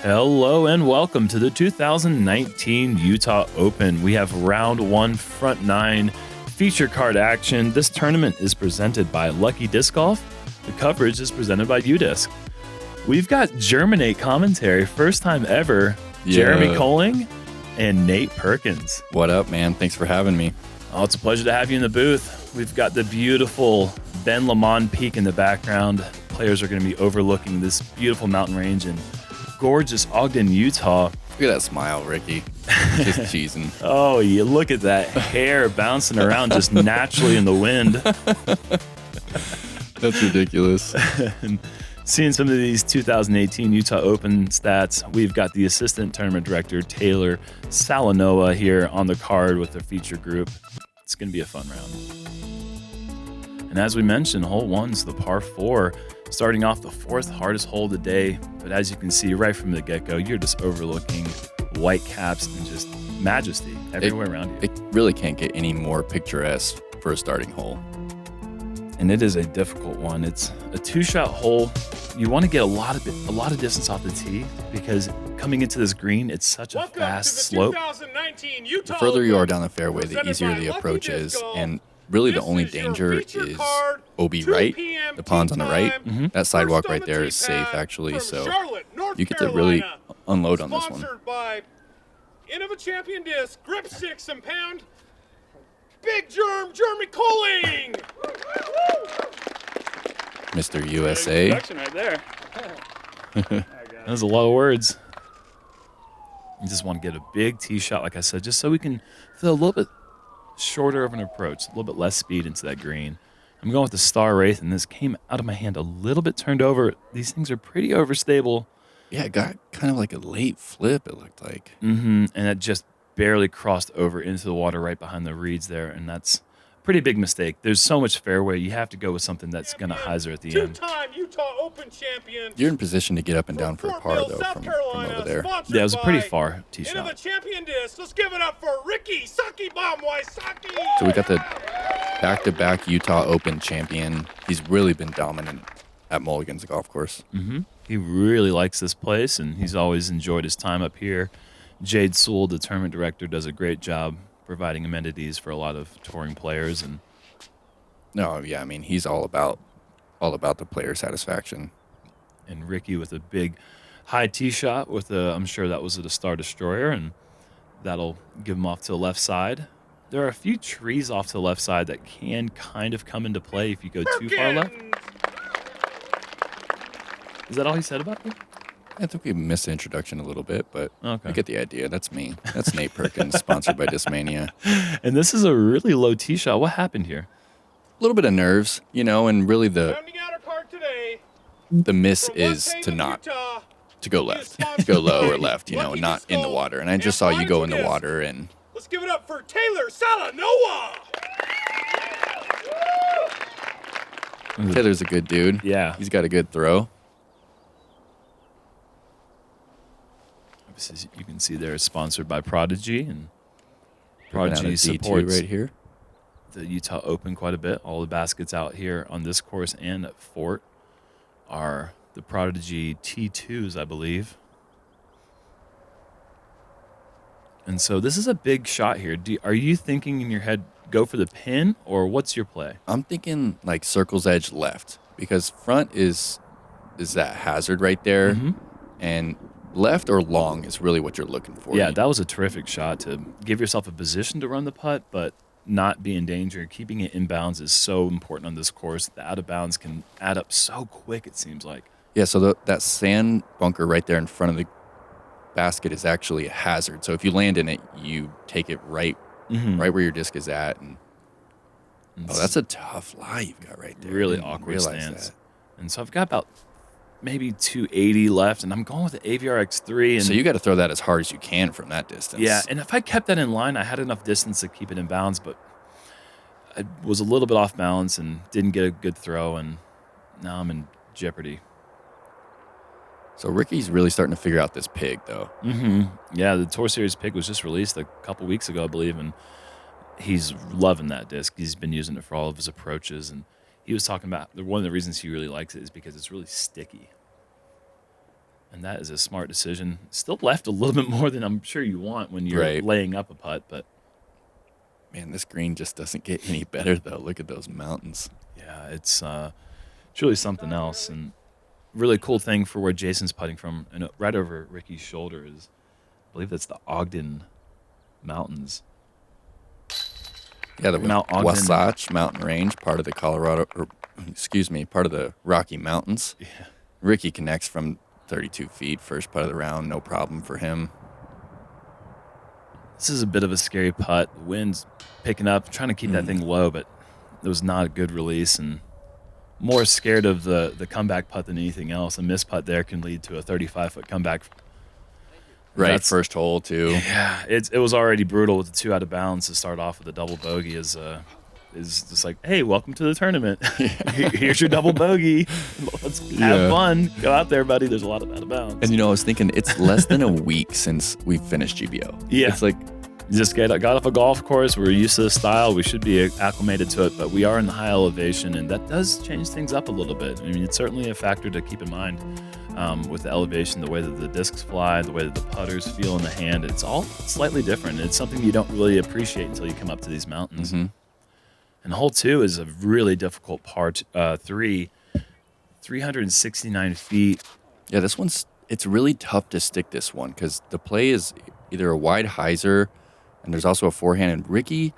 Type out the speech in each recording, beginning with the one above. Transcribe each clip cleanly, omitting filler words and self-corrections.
Hello and welcome to the 2019 Utah Open. We have round one, front nine, feature card action. This tournament is presented by Lucky Disc Golf. The coverage is presented by UDisc. We've got Germinate commentary, first time ever. Yeah. Jeremy Koling and Nate Perkins. What up, man? Thanks for having me. Oh, it's a pleasure to have you in the booth. We've got the beautiful Ben Lomond Peak in the background. Players are going to be overlooking this beautiful mountain range in gorgeous Ogden, Utah. Look at that smile, Ricky. Just cheesing. Oh, you look at that hair bouncing around just naturally in the wind. That's ridiculous. And seeing some of these 2018 Utah Open stats, we've got the assistant tournament director, Taylor Salanoa, here on the card with the feature group. It's going to be a fun round. And as we mentioned, hole one's the par 4, starting off the fourth hardest hole of the day. But as you can see right from the get-go, you're just overlooking white caps and just majesty everywhere around you. It really can't get any more picturesque for a starting hole. And it is a difficult one. It's a 2-shot hole. You want to get a lot of distance off the tee because coming into this green, it's such a fast slope. The further you are down the fairway, the easier the approach is. And really the only danger is OB right, the pond's on the right. Mm-hmm. That sidewalk right there is safe, actually, so you get to really unload on this one. Sponsored by End of a Champion Disc, Grip6 and Pound, Big Jeremy Koling! Mr. USA. Production right there. That was a lot of words. You just want to get a big tee shot, like I said, just so we can feel a little bit shorter of an approach, a little bit less speed into that green. I'm going with the Star Wraith, and this came out of my hand a little bit turned over. These things are pretty overstable. Yeah, it got kind of like a late flip, it looked like. Mm-hmm. And it just barely crossed over into the water right behind the reeds there, and that's a pretty big mistake. There's so much fairway. You have to go with something that's going to hyzer at the end. Two-time Utah Open champion. You're in position to get up and down for a par, though, from over there. Yeah, it was a pretty far tee End of the shot. Champion Disc. Let's give it up for Ricky Sucky Bomb Wysocki. So we got the back-to-back Utah Open champion. He's really been dominant at Mulligan's golf course. Mm-hmm. He really likes this place, and he's always enjoyed his time up here. Jade Sewell, the tournament director, does a great job providing amenities for a lot of touring players. And No, yeah, I mean, he's all about the player satisfaction. and Ricky with a big high tee shot with a, I'm sure that was a Star Destroyer, and that'll give him off to the left side. There are a few trees off to the left side that can kind of come into play if you go too far left. Perkins. Is that all he said about it? I think we missed the introduction a little bit, but Okay. you get the idea. That's me. That's Nate Perkins, sponsored by Discmania. And this is a really low tee shot. What happened here? A little bit of nerves, and really the Rounding out our card today. miss From is West to Haven, not Utah, to go left, to go low or left, Lucky not in the Disc water. And I just saw you go in the Disc. water, and Let's give it up for Taylor Salanoa. Taylor's a good dude. Yeah. He's got a good throw. As you can see there, it's sponsored by Prodigy, and Ripping out a Prodigy D2 supports right here. the Utah Open quite a bit. All the baskets out here on this course and at Fort are the Prodigy T2s, I believe. And so this is a big shot here. Are you thinking in your head, go for the pin, or what's your play? I'm thinking like circle's edge left, because front is that hazard right there, Mhm. and left or long is really what you're looking for. Yeah, that was a terrific shot to give yourself a position to run the putt, but not be in danger. Keeping it in bounds is so important on this course. The out of bounds can add up so quick, it seems like. Yeah, so that sand bunker right there in front of the basket is actually a hazard. So if you land in it, you take it right where your disc is at. And that's a tough lie you've got right there. Really Didn't awkward realize stance. that. And so I've got about maybe 280 left, and I'm going with the AVR X3. And So you got to throw that as hard as you can from that distance. yeah, and if I kept that in line, I had enough distance to keep it in bounds, but I was a little bit off balance and didn't get a good throw, and now I'm in jeopardy. So Ricky's really starting to figure out this pig, though. Mm-hmm. Yeah, the Tour Series pig was just released a couple weeks ago, I believe, and he's loving that disc. He's been using it for all of his approaches, and he was talking about one of the reasons he really likes it is because it's really sticky. And that is a smart decision. Still left a little bit more than I'm sure you want when you're Right. laying up a putt, but Man, this green just doesn't get any better, though. Look at those mountains. yeah, it's truly something else. And really cool thing for where Jason's putting from, and right over Ricky's shoulder is, I believe that's the Ogden Mountains. Yeah, the Mount Ogden. Wasatch Mountain Range, part of the part of the Rocky Mountains. Yeah. Ricky connects from 32 feet, first putt of the round, no problem for him. This is a bit of a scary putt. The wind's picking up, trying to keep that thing low, but it was not a good release, and more scared of the comeback putt than anything else. A missed putt there can lead to a 35-foot comeback. Right, That's- first hole, too. Yeah, it was already brutal with the 2 out of bounds to start off with a double bogey is just like, hey, welcome to the tournament. Here's your double bogey. Let's have fun. Go out there, buddy. There's a lot of out of bounds. And, I was thinking, it's less than a week since we finished GBO. Yeah. It's like, You just got off a golf course. We're used to the style. We should be acclimated to it, but we are in the high elevation, and that does change things up a little bit. I mean, it's certainly a factor to keep in mind with the elevation, the way that the discs fly, the way that the putters feel in the hand. It's all slightly different. It's something you don't really appreciate until you come up to these mountains. And hole 2 is a really difficult part 3, 369 feet. yeah, it's really tough to stick this one because the play is either a wide hyzer, and there's also a forehand. And Ricky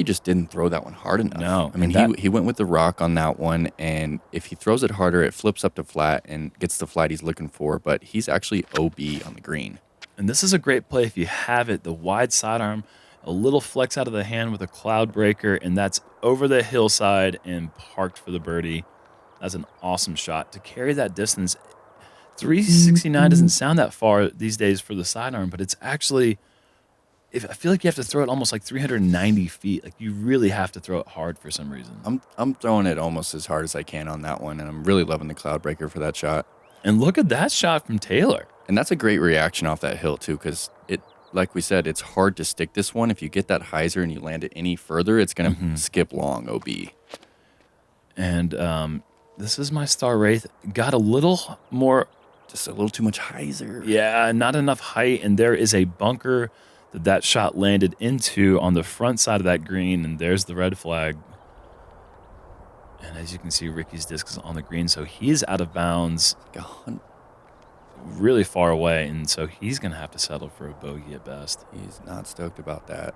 just didn't throw that one hard enough. No, I mean, and he went with the rock on that one, and if he throws it harder, it flips up to flat and gets the flat he's looking for. But he's actually OB on the green. And this is a great play if you have it. The wide sidearm, a little flex out of the hand with a cloud breaker, and that's over the hillside and parked for the birdie. That's an awesome shot. To carry that distance, 369 doesn't sound that far these days for the sidearm, but it's actually, I feel like you have to throw it almost like 390 feet. Like you really have to throw it hard for some reason. I'm throwing it almost as hard as I can on that one, and I'm really loving the cloud breaker for that shot. And look at that shot from Taylor. And that's a great reaction off that hill, too, because like we said, it's hard to stick this one. If you get that hyzer and you land it any further, it's going to skip long OB. And this is my star wraith. Got a little more. Just a little too much hyzer. Yeah, not enough height. And there is a bunker that shot landed into on the front side of that green. And there's the red flag. And as you can see, Ricky's disc is on the green. So he's out of bounds. Really far away, and so he's going to have to settle for a bogey at best. He's not stoked about that.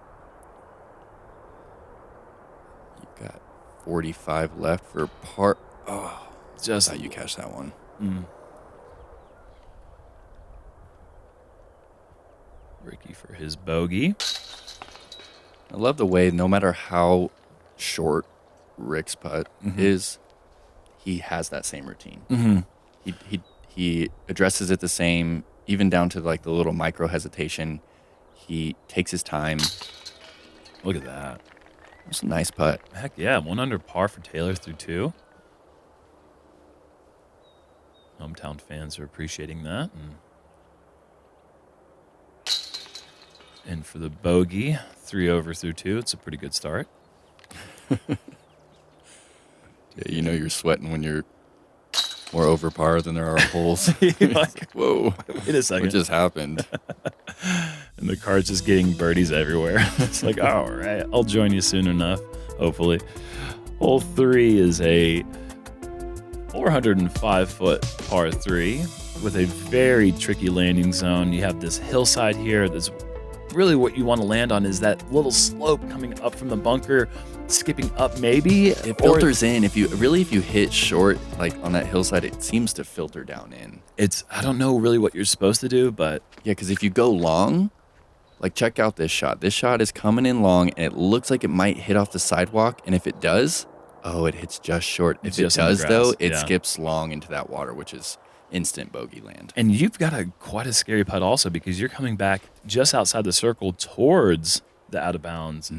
You've got 45 left for par. Oh, Just thought you catch that one. Ricky for his bogey. I love the way, no matter how short Rick's putt is, he has that same routine. He addresses it the same, even down to like the little micro hesitation. He takes his time. Look at that. It's a nice putt. Heck yeah, 1 under par for Taylor through 2. Hometown fans are appreciating that. And for the bogey, 3 over through 2. It's a pretty good start. Yeah, you're sweating when you're more over par than there are holes. Like, whoa, wait a second. what just happened? And the car's just getting birdies everywhere. It's like, all right, I'll join you soon enough, hopefully. Hole 3 is a 405-foot par 3 with a very tricky landing zone. You have this hillside here. That's really what you want to land on is that little slope coming up from the bunker, skipping up maybe. It filters in. If you hit short, like on that hillside, it seems to filter down in. I don't know really what you're supposed to do, but Yeah, because if you go long, like check out this shot. This shot is coming in long, and it looks like it might hit off the sidewalk. And if it does, it hits just short. If it just on the does, though, grass, it yeah. skips long into that water, which is instant bogey land. And you've got quite a scary putt also because you're coming back just outside the circle towards the out of bounds.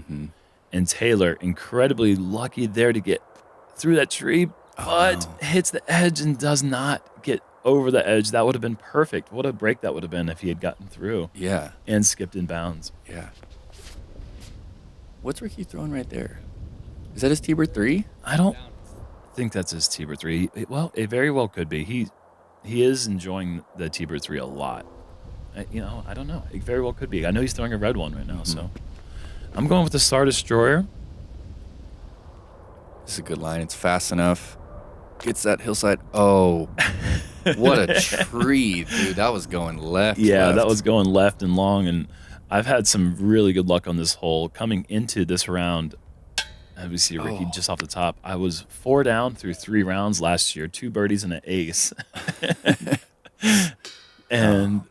And Taylor, incredibly lucky there to get through that tree, but hits the edge and does not get over the edge. That would have been perfect. What a break that would have been if he had gotten through. Yeah. And skipped in bounds. Yeah. What's Ricky throwing right there? Is that his T-bird 3? I don't think that's his T-bird 3. Well, it very well could be. he is enjoying the T-Bird 3 a lot. I don't know. It very well could be. I know he's throwing a red one right now, so I'm going with the Star Destroyer. This is a good line. It's fast enough. Gets that hillside. Oh, what a tree, dude. That was going left. Yeah, that was going left and long, and I've had some really good luck on this hole. Coming into this round, as we see Ricky just off the top, I was 4 down through 3 rounds last year, 2 birdies and an ace. And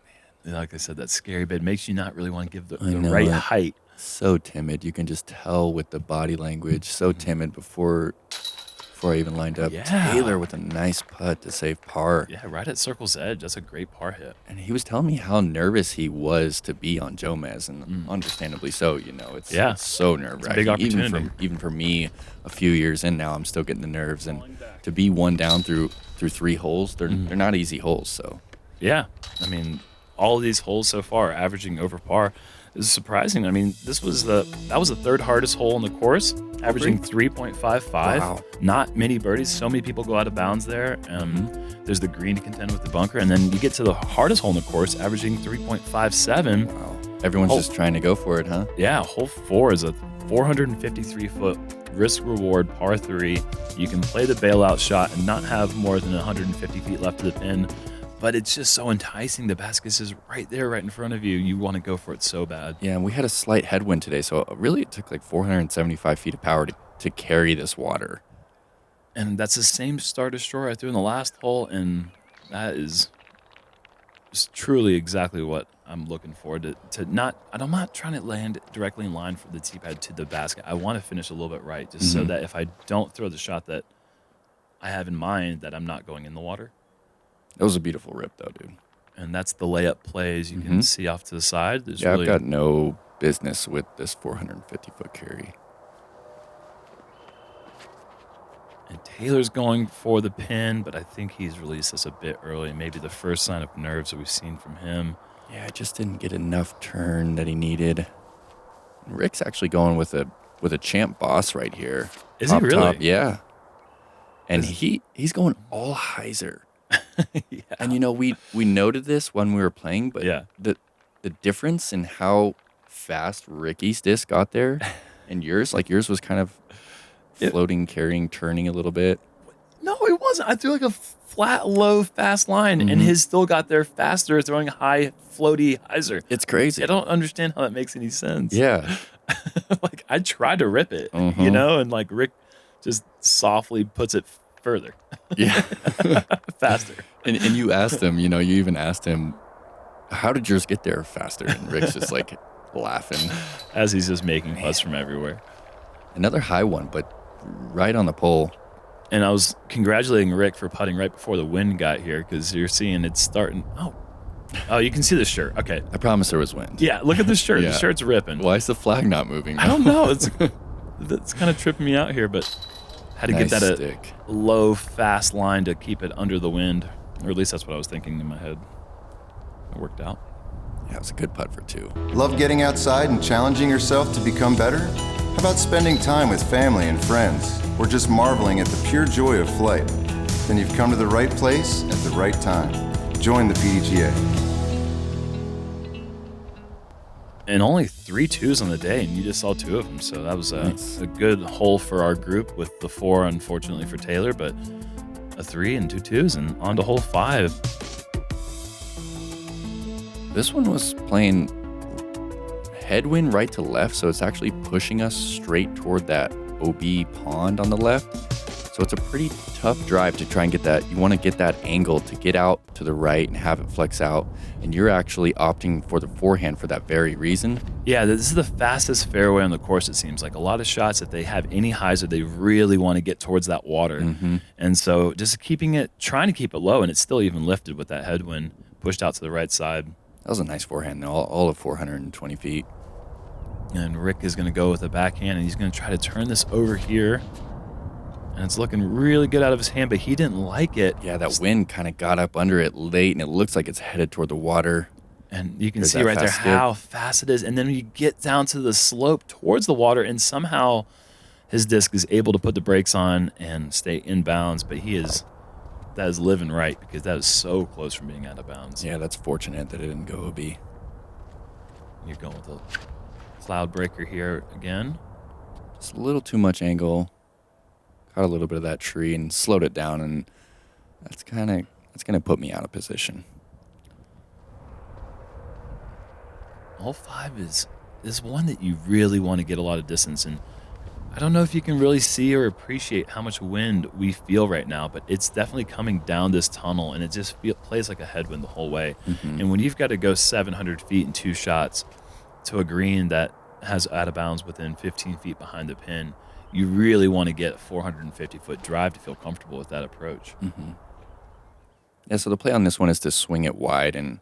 like I said, that scary bid makes you not really want to give the right height. So timid. You can just tell with the body language. So timid before I even lined up. Yeah. Taylor with a nice putt to save par. Yeah, right at circle's edge. That's a great par hit. And he was telling me how nervous he was to be on Jomez, and understandably so. It's so nerve-wracking. Big opportunity. Even for me, a few years in now, I'm still getting the nerves. And to be 1 down through 3 holes, they're not easy holes. So yeah, I mean, all of these holes so far averaging over par is surprising. I mean, that was the 3rd hardest hole on the course, averaging 3.55. Wow. Not many birdies. So many people go out of bounds there. There's the green to contend with the bunker, and then you get to the hardest hole on the course, averaging 3.57. Wow. Everyone's just trying to go for it, huh? Yeah, hole 4 is a 453-foot risk-reward par 3. You can play the bailout shot and not have more than 150 feet left to the pin. But it's just so enticing. The basket is right there, right in front of you. You want to go for it so bad. Yeah, and we had a slight headwind today, so really it took like 475 feet of power to carry this water. And that's the same Star Destroyer I threw in the last hole, and that is just truly exactly what I'm looking for. I'm not trying to land directly in line for the tee pad to the basket. I want to finish a little bit right, just so that if I don't throw the shot that I have in mind, that I'm not going in the water. That was a beautiful rip, though, dude. And that's the layup plays you can see off to the side. I've got no business with this 450-foot carry. And Taylor's going for the pin, but I think he's released this a bit early. Maybe the first sign of nerves that we've seen from him. Yeah, I just didn't get enough turn that he needed. Rick's actually going with a champ boss right here. Is he really? Top. Yeah. And he's going all hyzer. Yeah. And we noted this when we were playing, but the difference in how fast Ricky's disc got there and yours was kind of floating, carrying, turning a little bit. No, it wasn't. I threw like a flat, low, fast line, and his still got there faster, throwing high, floaty hyzer. It's crazy. I don't understand how that makes any sense. Yeah. Like, I tried to rip it, and like Rick just softly puts it further. Yeah. Faster. And you asked him, you even asked him, how did yours get there faster? And Rick's just like laughing. As he's just making putts from everywhere. Another high one, but right on the pole. And I was congratulating Rick for putting right before the wind got here, because you're seeing it's starting. Oh, you can see the shirt. Okay. I promise there was wind. Yeah, look at the shirt. Yeah. The shirt's ripping. Why is the flag not moving now? I don't know. It's kind of tripping me out here, but had to Nice get that stick. a low, fast line to keep it under the wind. Or at least that's what I was thinking in my head. It worked out. Yeah, it was a good putt for 2. Love getting outside and challenging yourself to become better? How about spending time with family and friends, or just marveling at the pure joy of flight? Then you've come to the right place at the right time. Join the PDGA. And only 3 2s on the day, and you just saw 2 of them. So that was a good hole for our group, with the 4, unfortunately, for Taylor, but a 3 and 2 2s, and on to hole 5. This one was playing headwind right to left, so it's actually pushing us straight toward that OB pond on the left. So it's a pretty tough drive to try and get that. You want to get that angle to get out to the right and have it flex out. And you're actually opting for the forehand for that very reason. Yeah, this is the fastest fairway on the course, it seems like. A lot of shots, if they have any hyzer, they really want to get towards that water. And so just trying to keep it low, and it's still even lifted with that headwind pushed out to the right side. That was a nice forehand, all of 420 feet. And Rick is going to go with a backhand, and he's going to try to turn this over here. And it's looking really good out of his hand, but he didn't like it. Yeah, that wind kind of got up under it late, and it looks like it's headed toward the water. And you can There's see that right there fast how fast it is. And then you get down to the slope towards the water, and somehow his disc is able to put the brakes on and stay in bounds. But he is that is living right because that is so close from being out of bounds. Yeah, that's fortunate that it didn't go OB. You're going with a cloud breaker here again. Just a little too much angle. Caught a little bit of that tree and slowed it down, and that's going to put me out of position. Hole 5 is one that you really want to get a lot of distance, and I don't know if you can really see or appreciate how much wind we feel right now, but it's definitely coming down this tunnel, and it just plays like a headwind the whole way. And when you've got to go 700 feet in 2 shots to a green that has out of bounds within 15 feet behind the pin, you really want to get a 450-foot drive to feel comfortable with that approach. Yeah, so the play on this one is to swing it wide, and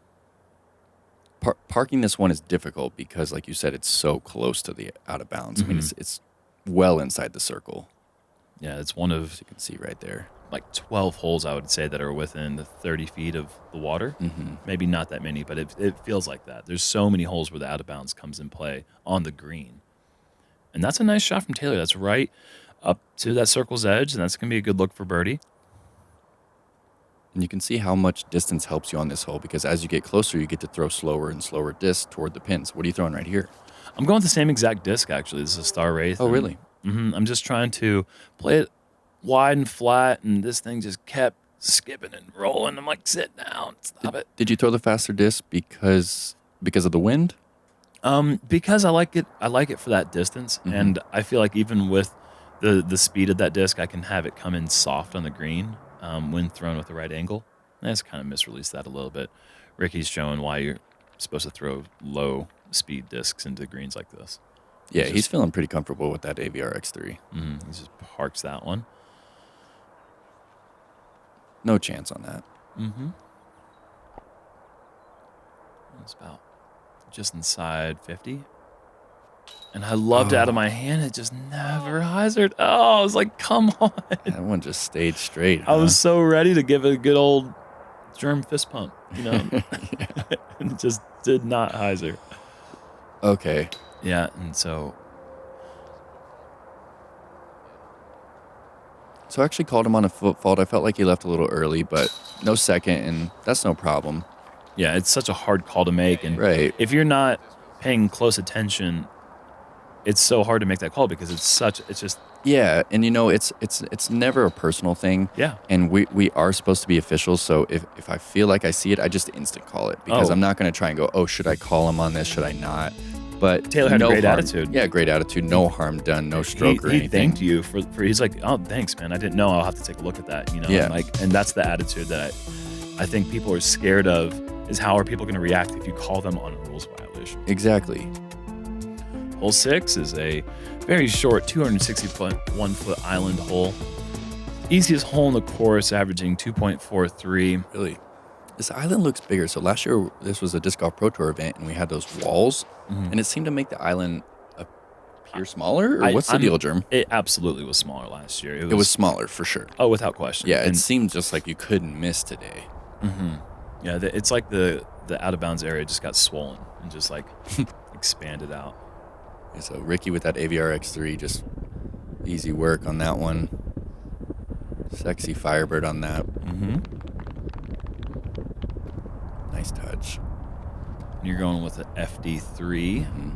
parking this one is difficult because, like you said, it's so close to the out of bounds. I mean, it's well inside the circle. Yeah, it's one of, As you can see right there. like 12 holes, I would say, that are within the 30 feet of the water. Maybe not that many, but it feels like that. There's so many holes where the out of bounds comes in play on the green. And that's a nice shot from Taylor. That's right up to that circle's edge, and that's going to be a good look for birdie. And you can see how much distance helps you on this hole because as you get closer, you get to throw slower and slower discs toward the pins. What are you throwing right here? I'm going with the same exact disc, actually. This is a Star Wraith. Oh, really? I'm just trying to play it wide and flat, and this thing just kept skipping and rolling. I'm like, sit down, stop it. Did you throw the faster disc because of the wind? Because I like it for that distance, and I feel like even with the speed of that disc, I can have it come in soft on the green when thrown with the right angle. I just kind of misreleased that a little bit. Ricky's showing why you're supposed to throw low speed discs into greens like this. Yeah, he's feeling pretty comfortable with that AVR X3. He just parks that one. No chance on that. It's about just inside 50. And I loved it out of my hand. It just never hyzered. Oh, I was like, come on. That one just stayed straight. I was so ready to give it a good old germ fist pump, you know? And it just did not hyzer. Okay. Yeah, and so I actually called him on a foot fault. I felt like he left a little early, but no second, and that's no problem. yeah, it's such a hard call to make. And Right. if you're not paying close attention, it's so hard to make that call because it's just, Yeah, and you know, it's never a personal thing. yeah. And we are supposed to be officials, so if I feel like I see it, I just instant call it because Oh. I'm not going to try and go, oh, should I call him on this? Should I not? But Taylor had a no great harm. attitude. Yeah, great attitude. No harm done. No stroke or he anything. thanked you for he's like, oh, thanks, man. I didn't know. I'll have to take a look at that, you know? Yeah. And that's the attitude that I think people are scared of is how are people going to react if you call them on a rules violation. Exactly. Hole 6 is a very short 261-foot island hole. Easiest hole in the course, averaging 2.43. Really. This island looks bigger. So last year, this was a Disc Golf Pro Tour event, and we had those walls, and it seemed to make the island appear smaller, or what's the deal, Germ? It absolutely was smaller last year. It was smaller, for sure. Oh, without question. Yeah, it And, seemed just like you couldn't miss today. yeah, it's like the out of bounds area just got swollen and just like expanded out. Yeah, so Ricky with that AVR X3, just easy work on that one. Sexy Firebird on that. Nice touch. You're going with an FD3.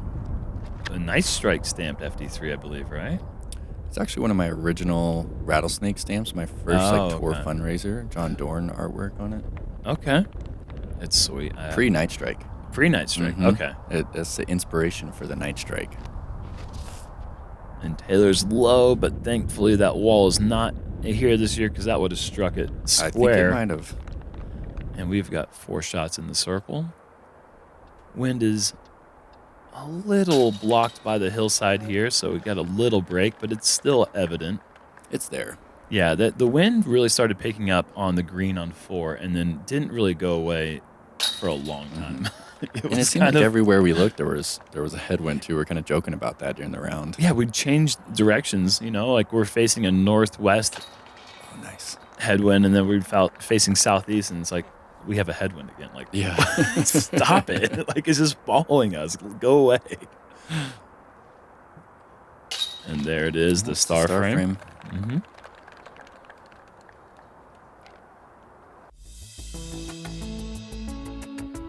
A nice strike stamped FD3, I believe, right? It's actually one of my original rattlesnake stamps, my first tour okay. fundraiser. John Dorn artwork on it. Okay. It's sweet. Pre-Night Strike. Pre-Night Strike. Mhm. Okay. That's the inspiration for the Night Strike. And Taylor's low, but thankfully that wall is not here this year because that would have struck it square. I think it might have. And we've got 4 shots in the circle. Wind is a little blocked by the hillside here, so we got a little break, but it's still evident. It's there. Yeah, the wind really started picking up on the green on 4 and then didn't really go away for a long time. And it seemed like everywhere we looked, there was a headwind too. We were kind of joking about that during the round. Yeah, we changed directions, you know, like we're facing a northwest Oh, nice. headwind, and then we're facing southeast, and it's like, we have a headwind again. Like, Yeah. stop it. Like, it's just following us. Go away. And there it is, the star frame.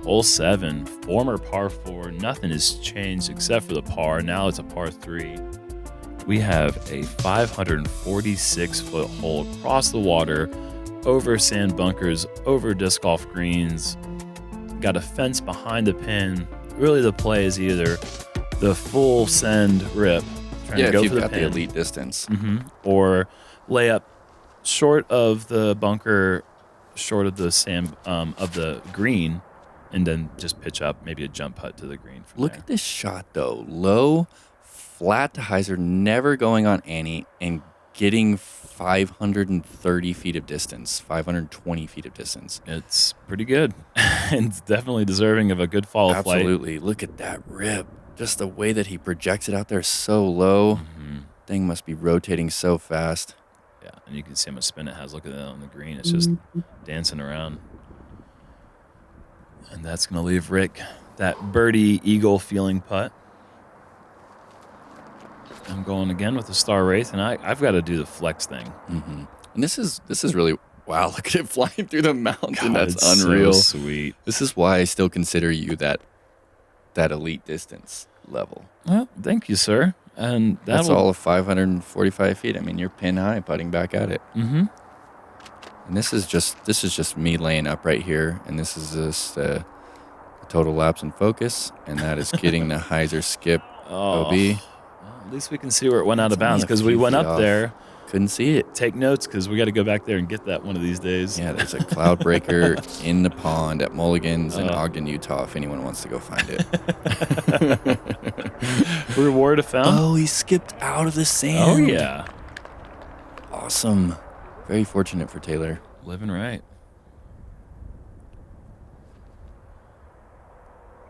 Hole 7, former par 4. Nothing has changed except for the par. Now it's a par 3. We have a 546-foot hole across the water, over sand bunkers, over disc golf greens. Got a fence behind the pin. Really, the play is either the full send rip, trying to go if for you've the got pin, the elite distance. or lay up short of the bunker, short of the sand of the green, and then just pitch up, maybe a jump putt to the green. Look at this shot, though. Low, flat to hyzer, never going on any, and getting 530 feet of distance, 520 feet of distance. It's pretty good. And it's definitely deserving of a good follow flight. Absolutely. Look at that rip. Just the way that he projects it out there so low. Thing must be rotating so fast. Yeah, and you can see how much spin it has. Look at that on the green. It's just dancing around. And that's going to leave Rick that birdie eagle feeling putt. I'm going again with the Star Wraith, and I've got to do the flex thing. And this is really, wow, look at it flying through the mountain. God, That's it's unreal. so sweet. This is why I still consider you that elite distance level. Well, thank you, sir. And That's all of 545 feet. I mean, you're pin high putting back at it. And this is just me laying up right here, and this is just a total lapse in focus, and that is getting the hyzer skip OB. Well, at least we can see where it went out of It's only bounds a because we few went feet up off. there. Couldn't see it. Take notes because we got to go back there and get that one of these days. Yeah, there's a cloud breaker in the pond at Mulligan's in Ogden, Utah, if anyone wants to go find it. Reward found. Oh, he skipped out of the sand. Oh, yeah. Awesome. Very fortunate for Taylor. Living right.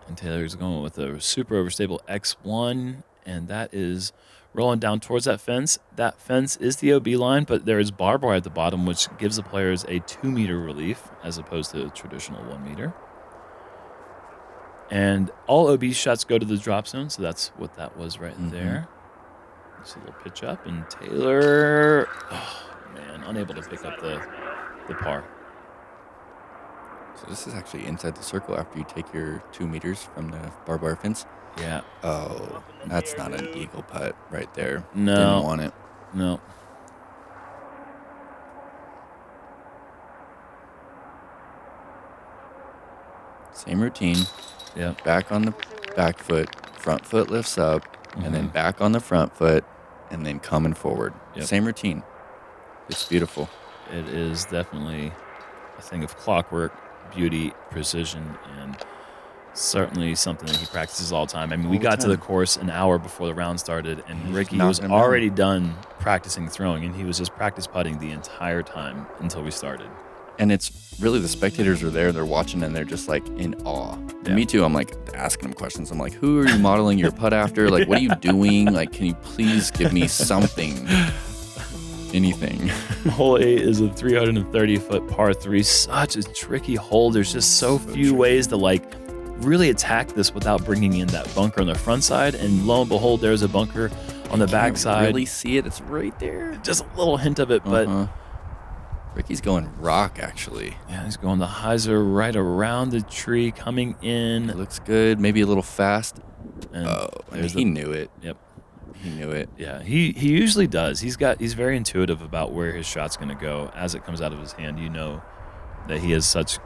And Taylor's going with a super overstable X1, and that is rolling down towards that fence. That fence is the OB line, but there is barbed wire at the bottom, which gives the players a 2-meter relief as opposed to a traditional 1 meter. And all OB shots go to the drop zone, so that's what that was right there. Just a little pitch up, and Taylor, unable to pick up the par. So this is actually inside the circle after you take your 2 meters from the barbed wire fence. Yeah. Oh, that's not an eagle putt right there. No. Didn't want it. No. Same routine. Yeah. Back on the back foot, front foot lifts up, and then back on the front foot, and then coming forward. Yep. Same routine. It's beautiful. It is definitely a thing of clockwork, beauty, precision, and certainly something that he practices all the time. I mean, we got to the course an hour before the round started, and Ricky was already done practicing throwing, and he was just practice putting the entire time until we started. And it's really the spectators are there, they're watching, and they're just like in awe. Yeah. Me too. I'm like asking them questions. I'm like, who are you modeling your putt after? Like, what are you doing? Like, can you please give me something? Anything. Hole 8 is a 330-foot par 3. Such a tricky hole. There's just so few ways to really attack this without bringing in that bunker on the front side. And lo and behold, there's a bunker on the back side. Really see it? It's right there. Just a little hint of it, but Ricky's going rock actually. yeah, he's going the hyzer right around the tree, coming in. It looks good. Maybe a little fast. And He knew it. Yep. He knew it. Yeah, he usually does. He's very intuitive about where his shot's going to go as it comes out of his hand. You know that he has such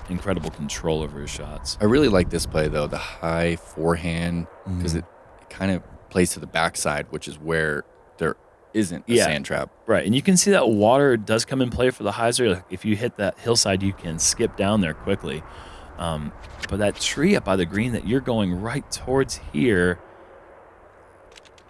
incredible control over his shots. I really like this play though, the high forehand, because it kind of plays to the backside, which is where there isn't a sand trap. Right, and you can see that water does come in play for the hyzer. Like, if you hit that hillside, you can skip down there quickly. But that tree up by the green that you're going right towards here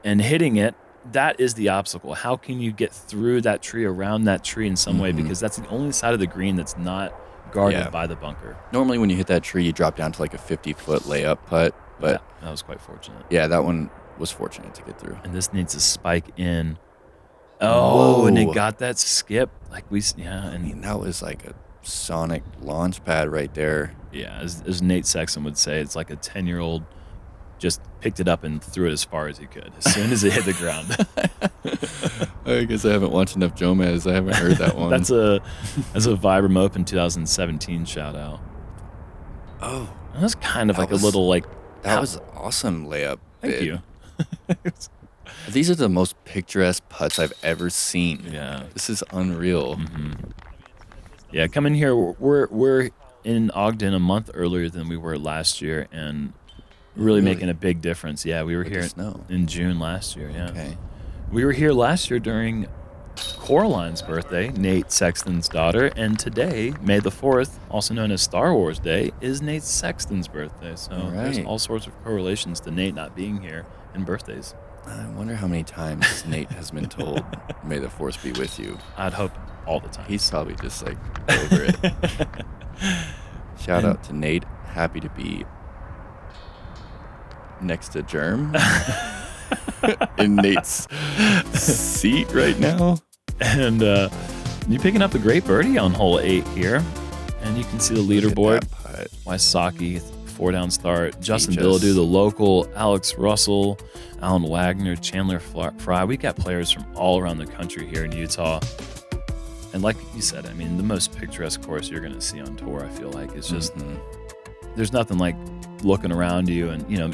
and hitting it, that is the obstacle. How can you get through that tree, around that tree in some way? Because that's the only side of the green that's not guarded by the bunker. Normally when you hit that tree, you drop down to like a 50-foot layup putt. But that was quite fortunate. Yeah, that one was fortunate to get through. And this needs to spike in. Oh, Whoa. and it got that skip. I mean, that was like a sonic launch pad right there. Yeah, as Nate Sexton would say, it's like a 10-year-old just picked it up and threw it as far as he could as soon as it hit the ground. I guess I haven't watched enough Jomez. I haven't heard that one. That's a Vibram Open 2017 shout out. Oh, That's kind of That like was- a little like. that was awesome layup. Thank bid. you. These are the most picturesque putts I've ever seen. Yeah. This is unreal. Yeah, coming here, we're in Ogden a month earlier than we were last year, and really making a big difference. Yeah, we were With the here snow. in June last year. Yeah, Okay. we were here last year during Coraline's birthday, Nate Sexton's daughter, and today, May the 4th, also known as Star Wars Day, is Nate Sexton's birthday. So All there's right. all sorts of correlations to Nate not being here and birthdays. I wonder how many times Nate has been told, "May the force be with you." I'd hope all the time. He's probably just like over it. Shout out to Nate. Happy to be next to Germ in Nate's seat right now. And you picking up a great birdie on hole 8 here. And you can see the Look at leaderboard. that putt. Wysocki, 4-down start. Justin Beaches. Billadu, the local. Alex Russell, Alan Wagner, Chandler Fry. We got players from all around the country here in Utah. And like you said, I mean, the most picturesque course you're going to see on tour, I feel like, is just, there's nothing like looking around you and, you know,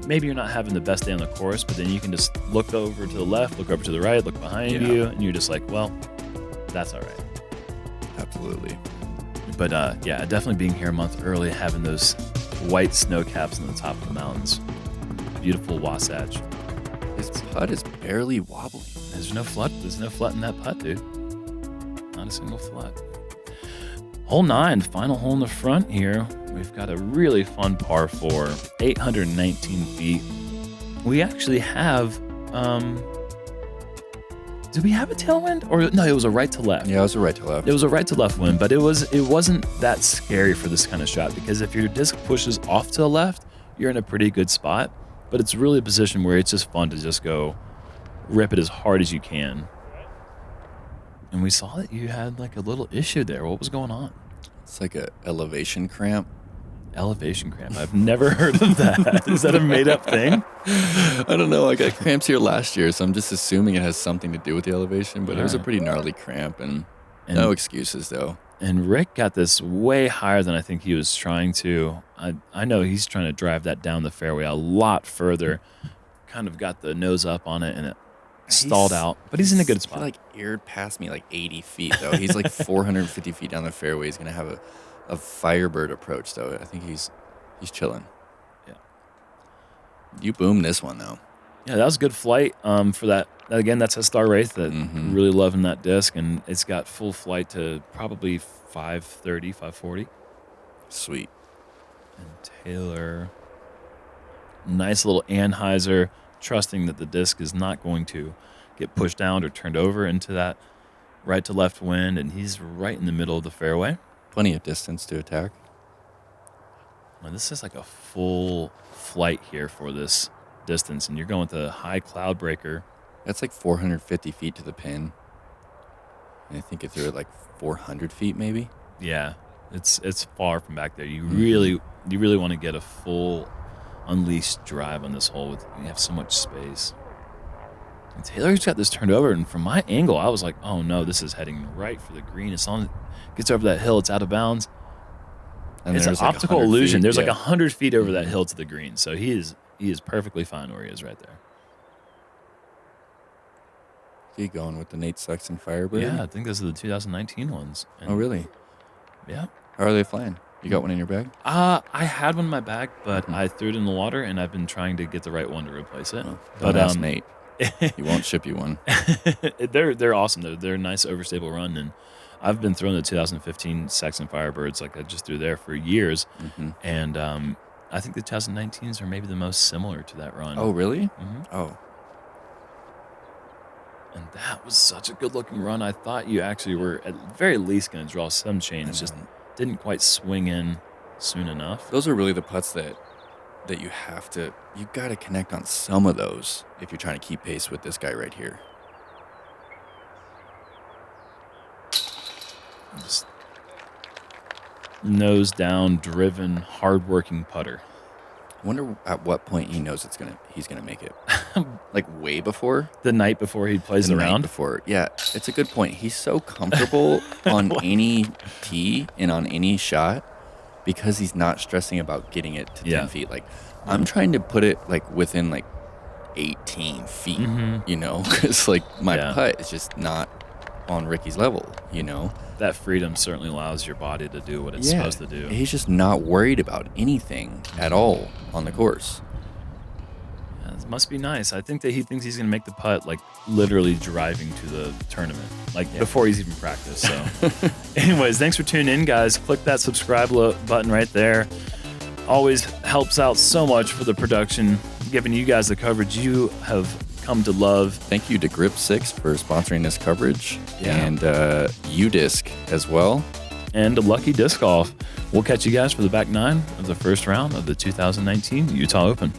maybe you're not having the best day on the course, but then you can just look over to the left, look over to the right, look behind you, and you're just like, well, that's all right. Absolutely. But yeah, definitely being here a month early, having those white snow caps on the top of the mountains. Beautiful Wasatch. His putt is barely wobbling. There's no flood. There's no flood in that putt, dude. Not a single flood. Hole 9, final hole in the front here. We've got a really fun par 4, 819 feet. We actually have, did we have a tailwind? Or no, it was a right to left. Yeah, it was a right to left. It was a right to left wind, but it wasn't that scary for this kind of shot because if your disc pushes off to the left, you're in a pretty good spot. But it's really a position where it's just fun to just go rip it as hard as you can. And we saw that you had like a little issue there. What was going on? It's like a elevation cramp. Elevation cramp. I've never heard of that. Is that a made up thing? I don't know. I got cramps here last year, so I'm just assuming it has something to do with the elevation, but it was a pretty gnarly cramp and no excuses though. And Rick got this way higher than I think he was trying to. I know he's trying to drive that down the fairway a lot further. Kind of got the nose up on it and it stalled out. But he's in a good spot. He like aired past me like 80 feet though. He's like 450 feet down the fairway. He's gonna have a Firebird approach though. I think he's chilling. Yeah. You boomed this one though. Yeah, that was a good flight for that. Again, that's a Star Wraith that really loving that disc, and it's got full flight to probably 530, 540. Sweet. And Taylor, nice little Anheuser, trusting that the disc is not going to get pushed down or turned over into that right to left wind, and he's right in the middle of the fairway. Plenty of distance to attack. Now, this is like a full flight here for this distance, and you're going with a high cloud breaker. That's like 450 feet to the pin. And I think if they're at like 400 feet maybe. Yeah, it's far from back there. You really want to get a full unleashed drive on this hole. You have so much space. And Taylor's got this turned over, and from my angle, I was like, oh no, this is heading right for the green. It's on, gets over that hill, it's out of bounds. And It's an there's like optical 100 illusion. feet, There's like yeah. 100 feet over that hill to the green, so he is perfectly fine where he is right there. Keep going with the Nate Sexton Firebird. Yeah, I think those are the 2019 ones. And Oh really? yeah. How are they flying? You got one in your bag? I had one in my bag, but I threw it in the water, and I've been trying to get the right one to replace it. Don't ask Nate. He won't ship you one. They're awesome. They're a nice overstable run, and I've been throwing the 2015 Sexton Firebirds like I just threw there for years, and I think the 2019s are maybe the most similar to that run. Oh really? Oh. And that was such a good-looking run. I thought you actually were at the very least going to draw some change. Just didn't quite swing in soon enough. Those are really the putts that you have to, you got to connect on some of those if you're trying to keep pace with this guy right here. Just nose down, driven, hard-working putter. I wonder at what point he knows he's gonna make it. Like way before? The night before he plays The the night round. before. Yeah, it's a good point. He's so comfortable on any tee and on any shot because he's not stressing about getting it to 10 Yeah. feet. Like, I'm trying to put it like within like 18 feet, you know, because like my putt is just not on Ricky's level, you know. That freedom certainly allows your body to do what it's supposed to do. He's just not worried about anything at all on the course. Yeah, it must be nice. I think that he thinks he's going to make the putt like literally driving to the tournament, like before he's even practiced. So anyways, thanks for tuning in, guys. Click that subscribe button right there. Always helps out so much for the production, giving you guys the coverage you have come to love. Thank you to Grip6 for sponsoring this coverage, and UDisc as well. And to Lucky Disc Golf. We'll catch you guys for the back nine of the first round of the 2019 Utah Open.